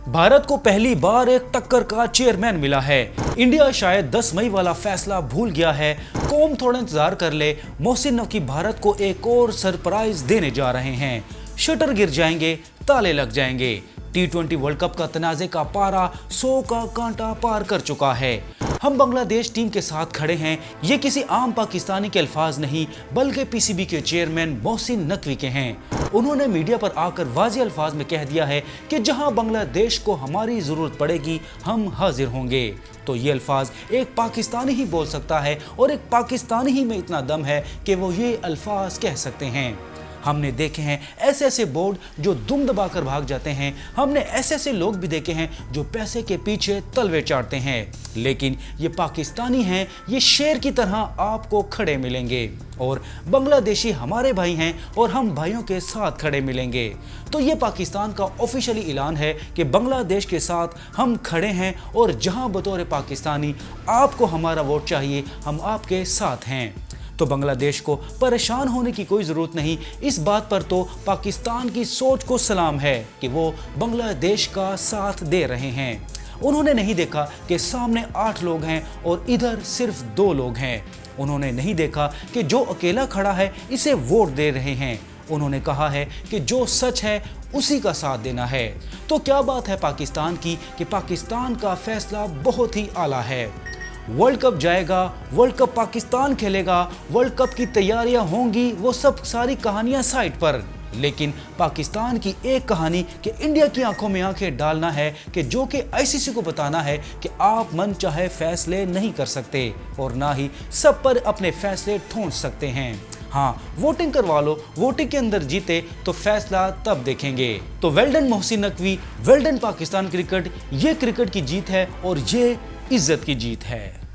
भारत को पहली बार एक टक्कर का चेयरमैन मिला है। इंडिया शायद 10 मई वाला फैसला भूल गया है। कौम थोड़ा इंतजार कर ले, मोहसिन नकवी भारत को एक और सरप्राइज देने जा रहे हैं। शटर गिर जाएंगे, ताले लग जाएंगे। T20 वर्ल्ड कप का तनाज़े का पारा 100 का कांटा पार कर चुका है। हम बांग्लादेश टीम के साथ खड़े हैं। ये किसी आम पाकिस्तानी के अल्फाज नहीं, बल्कि पीसीबी के चेयरमैन मोहसिन नकवी के हैं। उन्होंने मीडिया पर आकर वाज़ेह अल्फाज में कह दिया है कि जहां बांग्लादेश को हमारी ज़रूरत पड़ेगी, हम हाजिर होंगे। तो ये अल्फाज एक पाकिस्तानी ही बोल सकता है, और एक पाकिस्तानी ही में इतना दम है कि वो ये अल्फाज कह सकते हैं। हमने देखे हैं ऐसे ऐसे बोर्ड जो दुम दबाकर भाग जाते हैं। हमने ऐसे ऐसे लोग भी देखे हैं जो पैसे के पीछे तलवे चाटते हैं, लेकिन ये पाकिस्तानी हैं। ये शेर की तरह आपको खड़े मिलेंगे, और बांग्लादेशी हमारे भाई हैं और हम भाइयों के साथ खड़े मिलेंगे। तो ये पाकिस्तान का ऑफिशियली ऐलान है कि बांग्लादेश के साथ हम खड़े हैं, और जहां बतौर पाकिस्तानी आपको हमारा वोट चाहिए, हम आपके साथ हैं। तो बांग्लादेश को परेशान होने की कोई ज़रूरत नहीं। इस बात पर तो पाकिस्तान की सोच को सलाम है कि वो बांग्लादेश का साथ दे रहे हैं। उन्होंने नहीं देखा कि सामने 8 लोग हैं और इधर सिर्फ 2 लोग हैं। उन्होंने नहीं देखा कि जो अकेला खड़ा है इसे वोट दे रहे हैं। उन्होंने कहा है कि जो सच है उसी का साथ देना है। तो क्या बात है पाकिस्तान की कि पाकिस्तान का फैसला बहुत ही आला है। वर्ल्ड कप जाएगा, वर्ल्ड कप पाकिस्तान खेलेगा, वर्ल्ड कप की तैयारियां होंगी, वो सब सारी कहानियां साइड पर। लेकिन पाकिस्तान की एक कहानी कि इंडिया की आंखों में आंखें डालना है, कि जो कि आईसीसी को बताना है कि आप मन चाहे फैसले नहीं कर सकते, और ना ही सब पर अपने फैसले ठोंस सकते हैं। हाँ, वोटिंग करवा लो, वोटिंग के अंदर जीते तो फैसला तब देखेंगे। तो well done Mohsin Naqvi, well done Pakistan cricket. ये क्रिकेट की जीत है और ये इज्जत की जीत है।